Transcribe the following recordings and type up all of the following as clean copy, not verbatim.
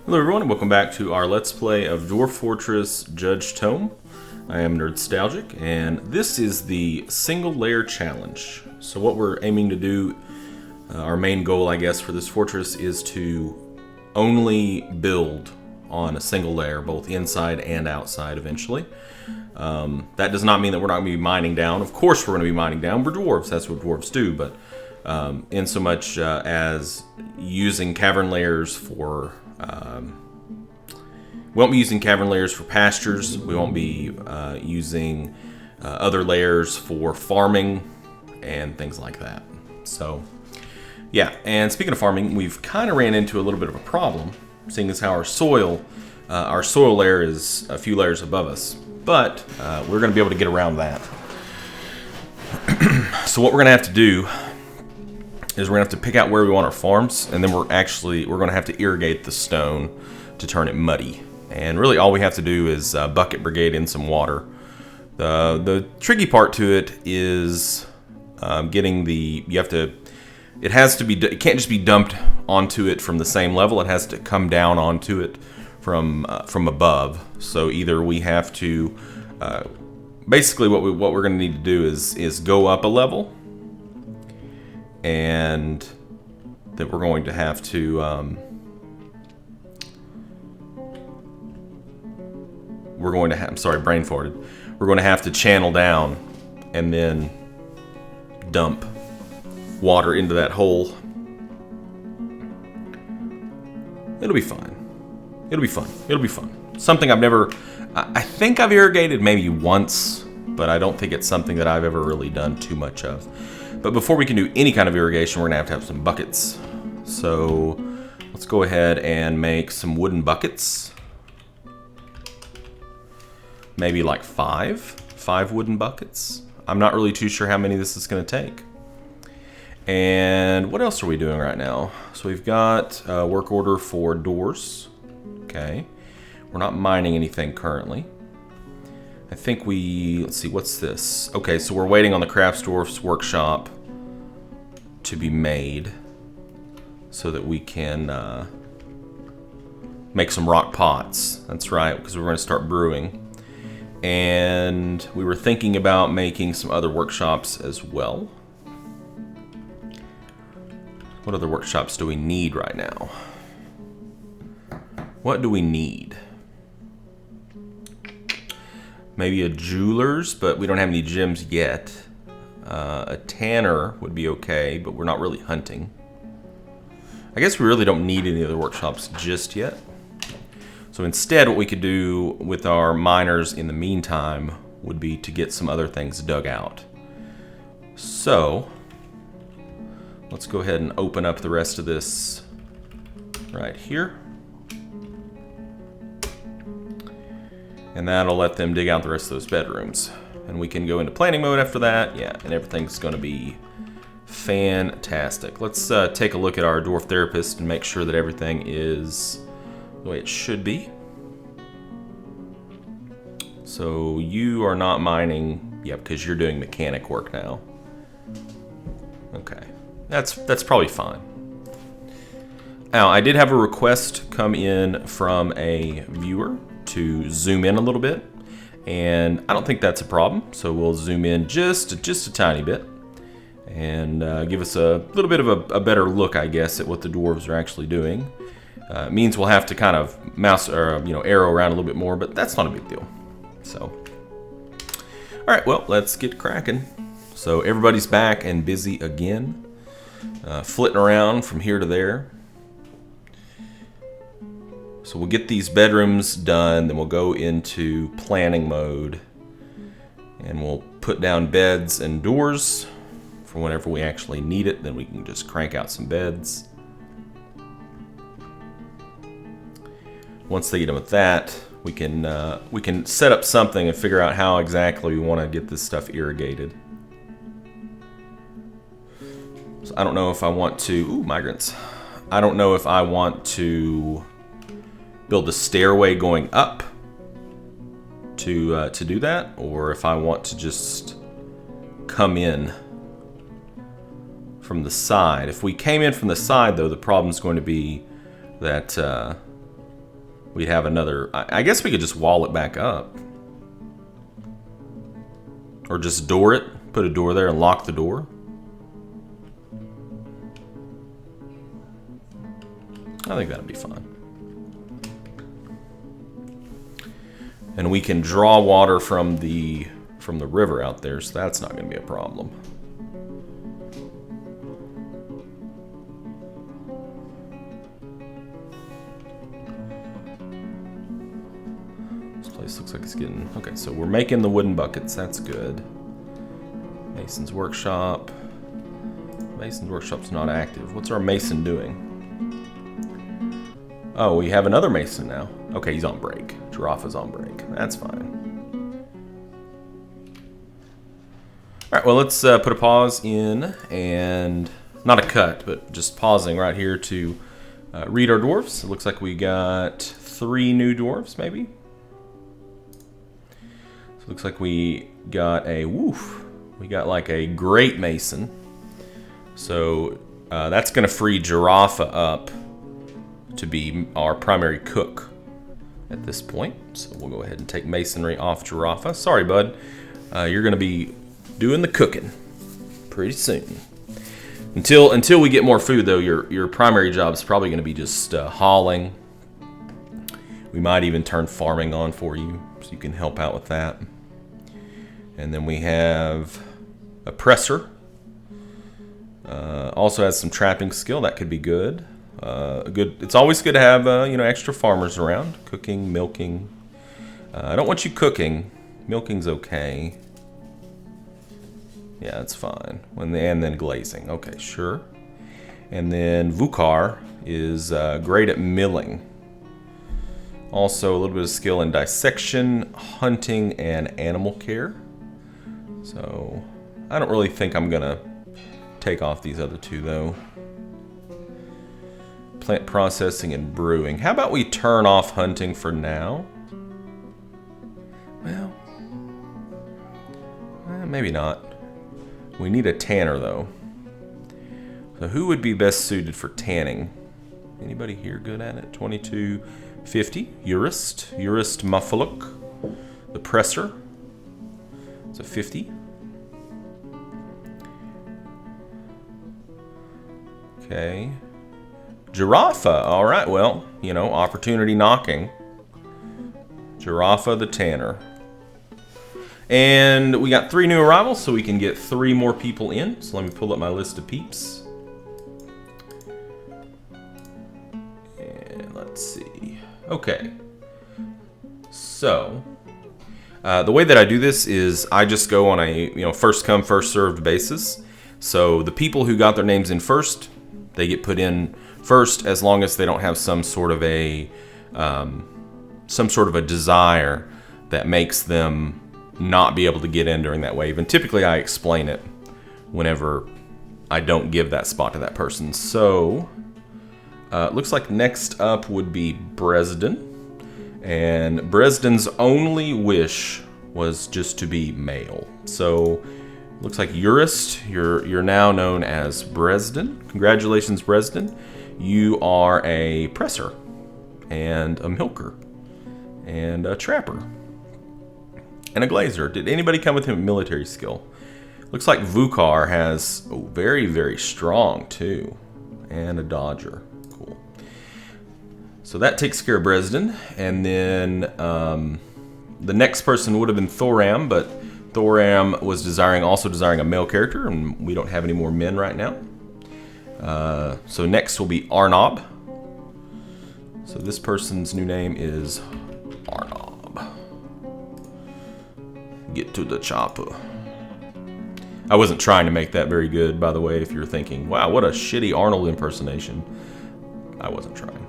Hello everyone and welcome back to our Let's Play of Dwarf Fortress Judgetome. I am Nerdstalgic and this is the single layer challenge. So what we're aiming to do, our main goal I guess for this fortress is to only build on a single layer, both inside and outside eventually. That does not mean that we're not going to be mining down. Of course we're going to be mining down. We're dwarves, that's what dwarves do, but in so much as using cavern layers for we won't be using cavern layers for pastures. We won't be using other layers for farming and things like that. So, yeah. And speaking of farming, we've kind of ran into a little bit of a problem, seeing as how our soil layer is a few layers above us. But we're going to be able to get around that. So what we're going to have to do is we're going to have to pick out where we want our farms, and then we're going to have to irrigate the stone to turn it muddy. And really all we have to do is bucket brigade in some water. The tricky part to it is getting it can't just be dumped onto it from the same level. It has to come down onto it from above. So either we have to basically what we're going to need to do is go up a level, and that we're going to have to I'm sorry, brain farted. We're going to have to channel down and then dump water into that hole. It'll be fine. It'll be fun. It'll be fun. Something I think I've irrigated maybe once, but I don't think it's something that I've ever really done too much of. But before we can do any kind of irrigation, we're going to have some buckets. So let's go ahead and make some wooden buckets. Maybe like five wooden buckets. I'm not really too sure how many this is going to take. And what else are we doing right now? So we've got a work order for doors. Okay. We're not mining anything currently. I think let's see, what's this? Okay, so we're waiting on the Craftsdwarf's workshop to be made so that we can make some rock pots. That's right, because we're going to start brewing. And we were thinking about making some other workshops as well. What other workshops do we need right now? What do we need? Maybe a jeweler's, but we don't have any gems yet. A tanner would be okay, but we're not really hunting. I guess we really don't need any other workshops just yet. So instead, what we could do with our miners in the meantime would be to get some other things dug out. So let's go ahead and open up the rest of this right here. And that'll let them dig out the rest of those bedrooms. And we can go into planning mode after that. Yeah, and everything's going to be fantastic. Let's take a look at our dwarf therapist and make sure that everything is the way it should be. So you are not mining, yeah, because you're doing mechanic work now. Okay, that's probably fine. Now, I did have a request come in from a viewer to zoom in a little bit, and I don't think that's a problem. So we'll zoom in just a tiny bit, and give us a little bit of a better look, I guess, at what the dwarves are actually doing. It means we'll have to kind of mouse or arrow around a little bit more, but that's not a big deal. So, all right, well, let's get cracking. So everybody's back and busy again, flitting around from here to there. So we'll get these bedrooms done, then we'll go into planning mode, and we'll put down beds and doors for whenever we actually need it. Then we can just crank out some beds. Once they get done with that, we can set up something and figure out how exactly we want to get this stuff irrigated. So I don't know if I want to migrants. I don't know if I want to build a stairway going up to do that, or if I want to just come in from the side. If we came in from the side, though, the problem is going to be that we'd have another... I guess we could just wall it back up. Or just door it. Put a door there and lock the door. I think that'd be fun. And we can draw water from the river out there, so that's not going to be a problem. This place looks like it's getting... Okay, so we're making the wooden buckets. That's good. Mason's workshop. Mason's workshop's not active. What's our mason doing? Oh, we have another mason now. Okay, he's on break. Giraffa's on break. That's fine. All right, well, let's put a pause in, and not a cut, but just pausing right here to read our dwarves. It looks like we got 3 new dwarves, maybe. So it looks like we got a we got like a great mason. So that's going to free Giraffa up to be our primary cook at this point. So we'll go ahead and take masonry off Giraffa. Sorry, bud. You're going to be doing the cooking pretty soon. Until we get more food, though, your primary job is probably going to be just hauling. We might even turn farming on for you, so you can help out with that. And then we have a presser. Also has some trapping skill. That could be good. It's always good to have extra farmers around. Cooking, milking. I don't want you cooking. Milking's okay. Yeah, that's fine. And then glazing. Okay, sure. And then Vukar is great at milling. Also a little bit of skill in dissection, hunting, and animal care. So I don't really think I'm gonna take off these other 2 though. Plant processing and brewing. How about we turn off hunting for now? Well, maybe not. We need a tanner though. So who would be best suited for tanning? Anybody here good at it? 2250. Urist Muffaluk. The presser. It's a 50. Okay. Giraffa. All right. Well, opportunity knocking. Giraffa the tanner. And we got 3 new arrivals, so we can get 3 more people in. So let me pull up my list of peeps. And let's see. Okay. So, the way that I do this is I just go on a first come first served basis. So the people who got their names in first, they get put in first, as long as they don't have some sort of a desire that makes them not be able to get in during that wave. And typically I explain it whenever I don't give that spot to that person. So looks like next up would be Bresden. And Bresden's only wish was just to be male. So looks like Urist, you're now known as Bresden. Congratulations, Bresden. You are a presser and a milker and a trapper and a glazer. Did anybody come with him with military skill? Looks like Vukar has very, very strong too, and a dodger. Cool. So that takes care of Bresden, and then the next person would have been Thoram, but Thoram was also desiring a male character, and we don't have any more men right now. So next will be Arnob. So this person's new name is Arnob. Get to the chopper. I wasn't trying to make that very good, by the way, if you're thinking, wow, what a shitty Arnold impersonation. I wasn't trying.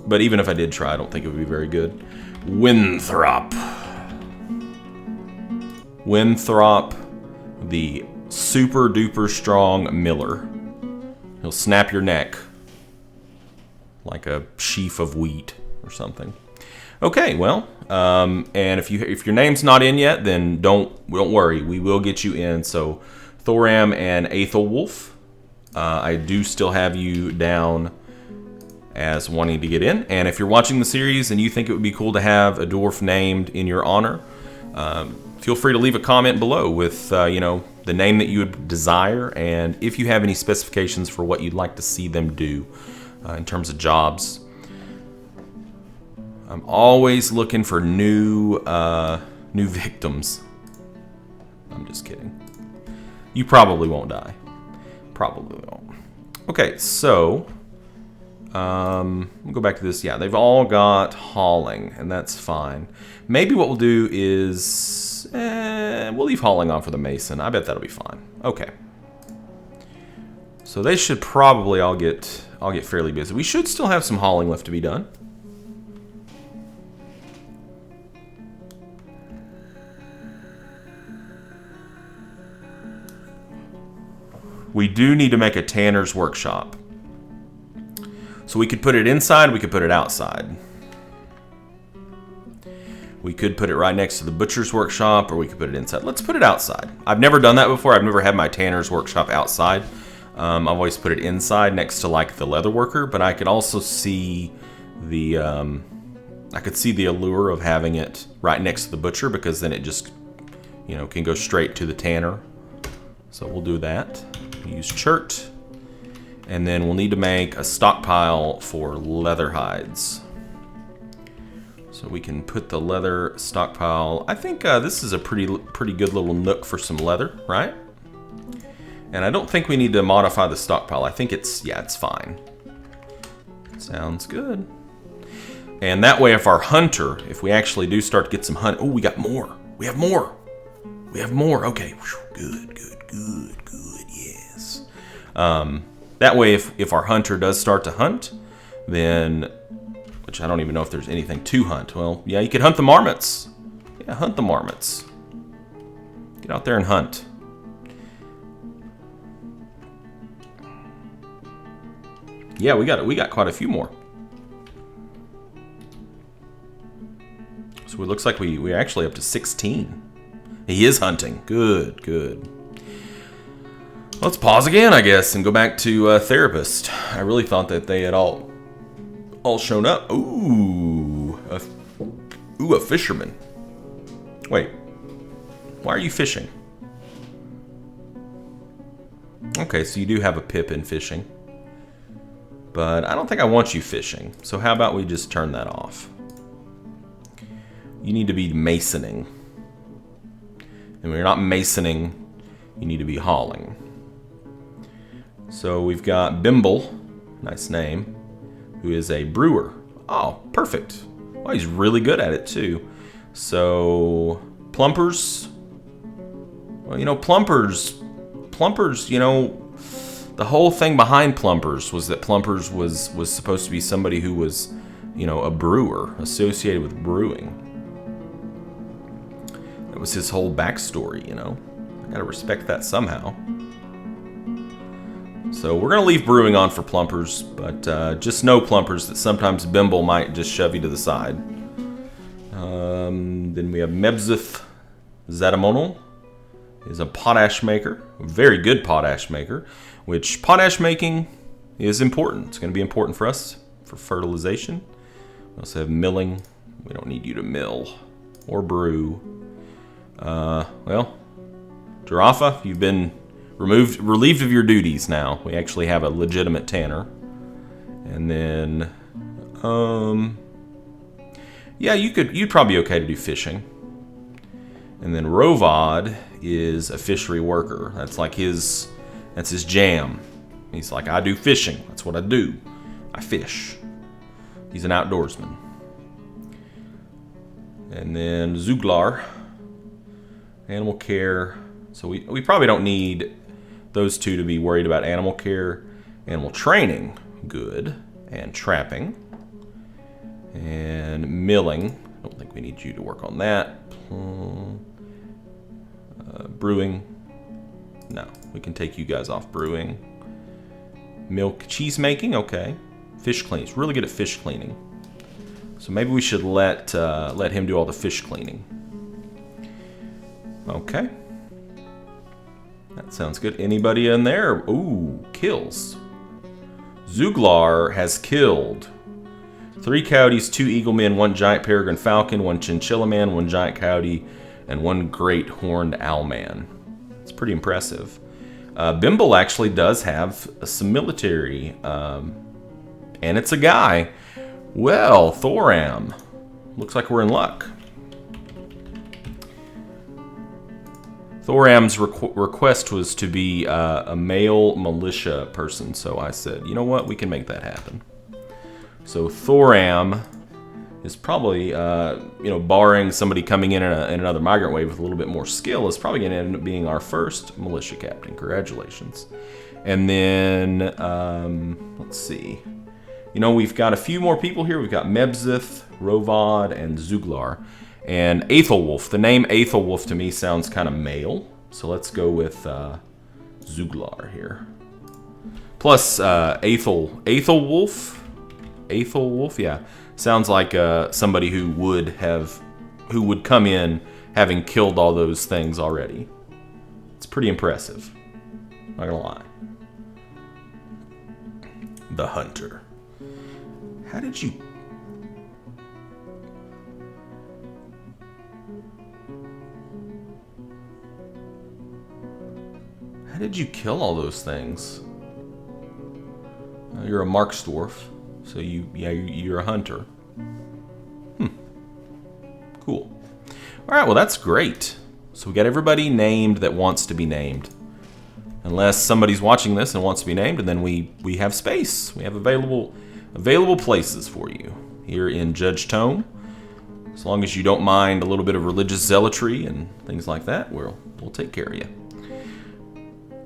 But even if I did try, I don't think it would be very good. Winthrop. Winthrop, the super duper strong miller. He'll snap your neck like a sheaf of wheat or something. Okay, well, and if your name's not in yet, then don't worry. We will get you in. So Thoram and Aethelwulf, I do still have you down as wanting to get in. And if you're watching the series and you think it would be cool to have a dwarf named in your honor, feel free to leave a comment below with the name that you would desire, and if you have any specifications for what you'd like to see them do in terms of jobs. I'm always looking for new victims. I'm just kidding. You probably won't die. Probably won't. Okay, so we'll go back to this. Yeah, they've all got hauling, and that's fine. Maybe what we'll do is we'll leave hauling on for the mason. I bet that'll be fine. Okay. So they should probably all get fairly busy. We should still have some hauling left to be done. We do need to make a tanner's workshop. So we could put it inside, we could put it outside. We could put it right next to the butcher's workshop, or we could put it inside. Let's put it outside. I've never done that before. I've never had my tanner's workshop outside. I've always put it inside next to like the leather worker, but I could also see the allure of having it right next to the butcher, because then it just, can go straight to the tanner. So we'll do that. Use chert. And then we'll need to make a stockpile for leather hides. So we can put the leather stockpile. I think this is a pretty good little nook for some leather, right? And I don't think we need to modify the stockpile. I think it's fine. Sounds good. And that way, if we actually do start to get some hunt, we got more. We have more. Okay, good, yes. That way, if our hunter does start to hunt, then, which I don't even know if there's anything to hunt. Well, yeah, you could hunt the marmots. Yeah, hunt the marmots. Get out there and hunt. Yeah, we got quite a few more. So it looks like we're actually up to 16. He is hunting. Good. Let's pause again, I guess, and go back to therapist. I really thought that they had all shown up. Ooh, a fisherman. Wait, why are you fishing? Okay, so you do have a pip in fishing. But I don't think I want you fishing. So how about we just turn that off? You need to be masoning. And when you're not masoning, you need to be hauling. So we've got Bimble, nice name, who is a brewer. Oh, perfect. Well, he's really good at it too. So Plumpers. Well, Plumpers, the whole thing behind Plumpers was that Plumpers was supposed to be somebody who was, a brewer, associated with brewing. That was his whole backstory, I gotta respect that somehow. So we're gonna leave brewing on for Plumpers, but just know, Plumpers, that sometimes Bimble might just shove you to the side. Then we have Mebzith Zadamonal, is a potash maker, a very good potash maker, which potash making is important. It's going to be important for us for fertilization. We also have milling. We don't need you to mill or brew. Well, Giraffa, you've been relieved of your duties now. We actually have a legitimate tanner. And then, yeah, you'd probably be okay to do fishing. And then Rovod is a fishery worker. That's his jam. He's like, I do fishing. That's what I do. I fish. He's an outdoorsman. And then Zuglar, animal care. So we probably don't need those two to be worried about animal care. Animal training, good. And trapping. And milling. I don't think we need you to work on that. Brewing. No, we can take you guys off brewing. Milk, cheese making, okay. Fish cleaning, he's really good at fish cleaning. So maybe we should let him do all the fish cleaning. Okay. That sounds good. Anybody in there? Ooh, kills. Zuglar has killed 3 coyotes, 2 eagle men, 1 giant peregrine falcon, 1 chinchilla man, 1 giant coyote, and 1 great horned owl man. It's pretty impressive. Bimble actually does have some military, and it's a guy. Well, Thoram. Looks like we're in luck. Thoram's request was to be a male militia person, so I said, you know what, we can make that happen. So Thoram is probably, barring somebody coming in another migrant wave with a little bit more skill, is probably going to end up being our first militia captain. Congratulations. And then, let's see. We've got a few more people here. We've got Mebzith, Rovad, and Zuglar. And Aethelwolf. The name Aethelwolf to me sounds kind of male. So let's go with Zuglar here. Plus, Aethelwolf, yeah. Sounds like somebody who would come in having killed all those things already. It's pretty impressive. Not gonna lie. The Hunter. How did you... How did you kill all those things? You're a Marksdwarf, so you're a hunter. Cool. All right, well that's great. So we got everybody named that wants to be named. Unless somebody's watching this and wants to be named, and then we have space. We have available places for you here in Judgetome. As long as you don't mind a little bit of religious zealotry and things like that, we'll take care of you.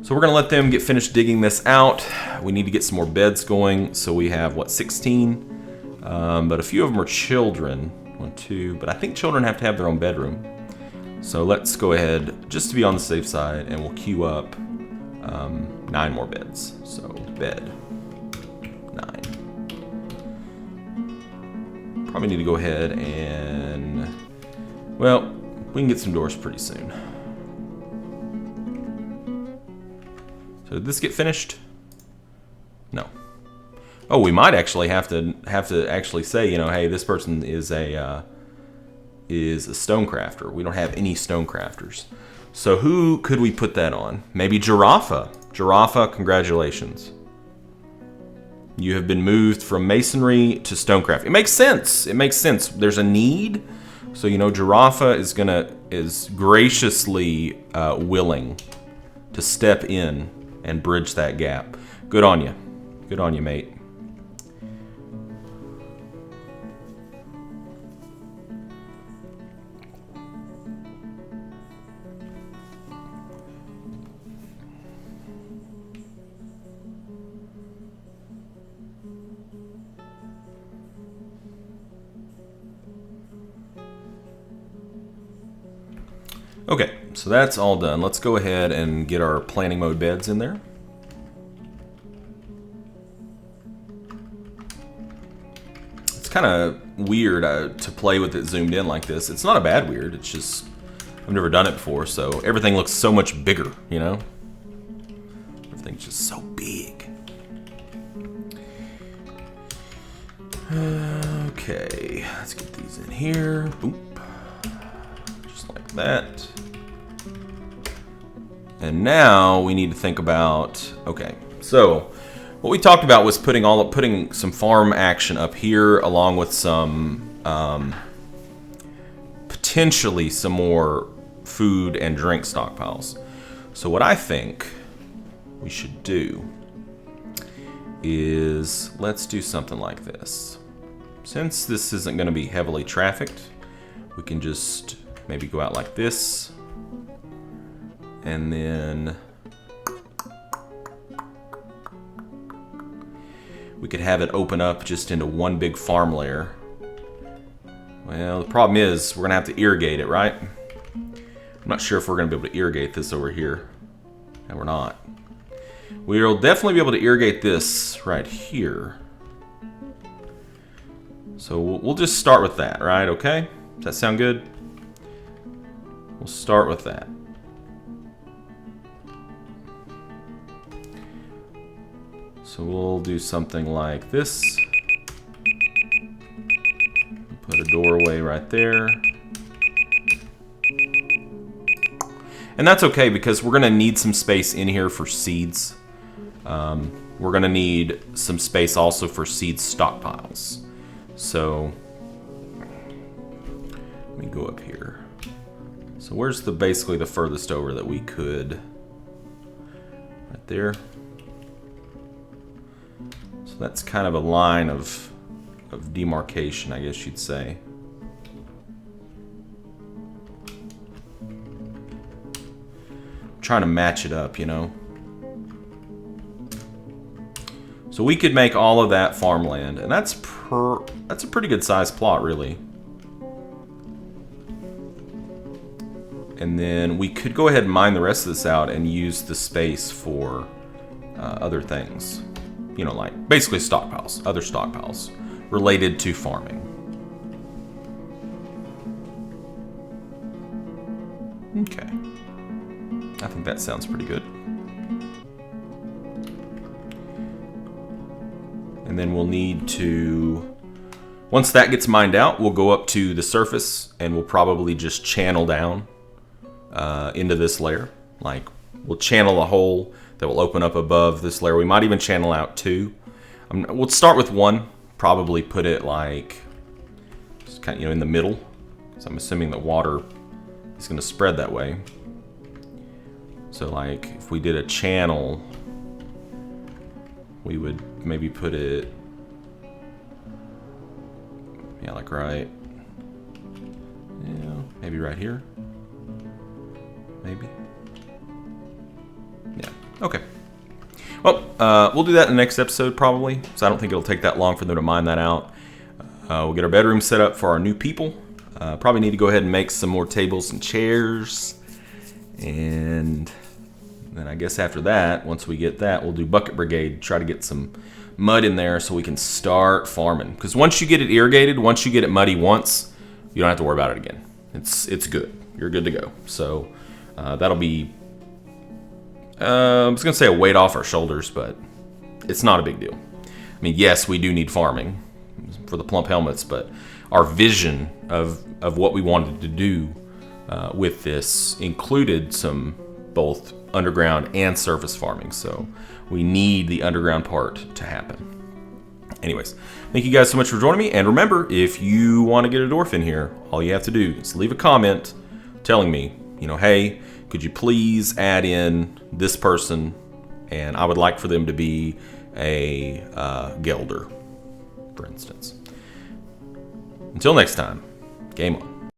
So we're going to let them get finished digging this out. We need to get some more beds going. So we have, 16? But a few of them are children. 1, 2. But I think children have to have their own bedroom. So let's go ahead, just to be on the safe side, and we'll queue up 9 more beds. So bed 9. Probably need to go ahead and... Well, we can get some doors pretty soon. So did this get finished? No. Oh, we might actually have to actually say, hey, this person is a stonecrafter. We don't have any stonecrafters. So who could we put that on? Maybe Giraffa. Giraffa, congratulations. You have been moved from masonry to stonecraft. It makes sense. It makes sense. There's a need. So, Giraffa is graciously willing to step in and bridge that gap. Good on you. Good on you, mate. Okay, so that's all done. Let's go ahead and get our planning mode beds in there. It's kind of weird to play with it zoomed in like this. It's not a bad weird, it's just, I've never done it before, so everything looks so much bigger, Everything's just so big. Okay, let's get these in here. Boop. Just like that. And now we need to think about, okay, so what we talked about was putting some farm action up here along with some, potentially some more food and drink stockpiles. So what I think we should do is, let's do something like this. Since this isn't going to be heavily trafficked, we can just maybe go out like this. And then we could have it open up just into one big farm layer. Well, the problem is we're going to have to irrigate it, right? I'm not sure if we're going to be able to irrigate this over here. And we're not. We'll definitely be able to irrigate this right here. So we'll just start with that, right? Okay? Does that sound good? We'll start with that. So we'll do something like this. Put a doorway right there. And that's okay because we're going to need some space in here for seeds. We're going to need some space also for seed stockpiles. So let me go up here. So where's basically the furthest over that we could? Right there. So that's kind of a line of demarcation, I guess you'd say. I'm trying to match it up, you know. So we could make all of that farmland, and that's a pretty good sized plot, really. And then we could go ahead and mine the rest of this out and use the space for other things. You know, like basically stockpiles, other stockpiles related to farming. Okay. I think that sounds pretty good. And then we'll need to, once that gets mined out, we'll go up to the surface and we'll probably just channel down into this layer. Like, we'll channel a hole that will open up above this layer. We might even channel out two. We'll start with one. Probably put it like, just kind of, you know, in the middle. So I'm assuming that water is going to spread that way. So like, if we did a channel, we would maybe put it, yeah, like right, yeah, maybe right here. Maybe. Yeah. Okay. Well, we'll do that in the next episode probably. So I don't think it'll take that long for them to mine that out. We'll get our bedroom set up for our new people. Probably need to go ahead and make some more tables and chairs. And then I guess after that, once we get that, we'll do Bucket Brigade. Try to get some mud in there so we can start farming. Because once you get it irrigated, once you get it muddy once, you don't have to worry about it again. It's good. You're good to go. So that'll be, I was going to say a weight off our shoulders, but it's not a big deal. I mean, yes, we do need farming for the plump helmets, but our vision of what we wanted to do with this included some both underground and surface farming. So we need the underground part to happen. Anyways, thank you guys so much for joining me. And remember, if you want to get a dwarf in here, all you have to do is leave a comment telling me, you know, hey, could you please add in this person? And I would like for them to be a Gelder, for instance. Until next time, game on.